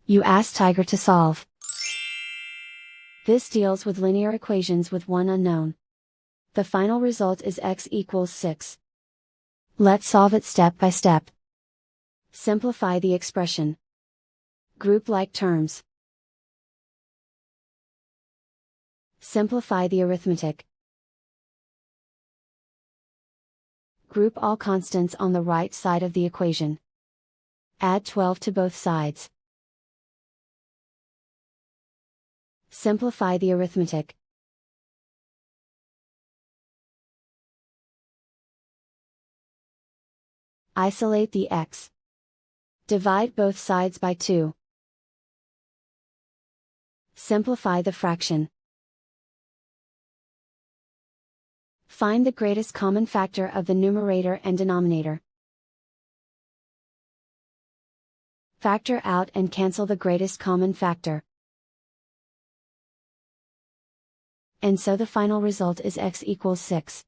You ask Tiger to solve. This deals with linear equations with one unknown. The final result is x equals 6. Let's solve it step by step. Simplify the expression. Group like terms. Simplify the arithmetic. Group all constants on the right side of the equation. Add 12 to both sides. Simplify the arithmetic. Isolate the x. Divide both sides by 2. Simplify the fraction. Find the greatest common factor of the numerator and denominator. Factor out and cancel the greatest common factor. And so the final result is x equals 6.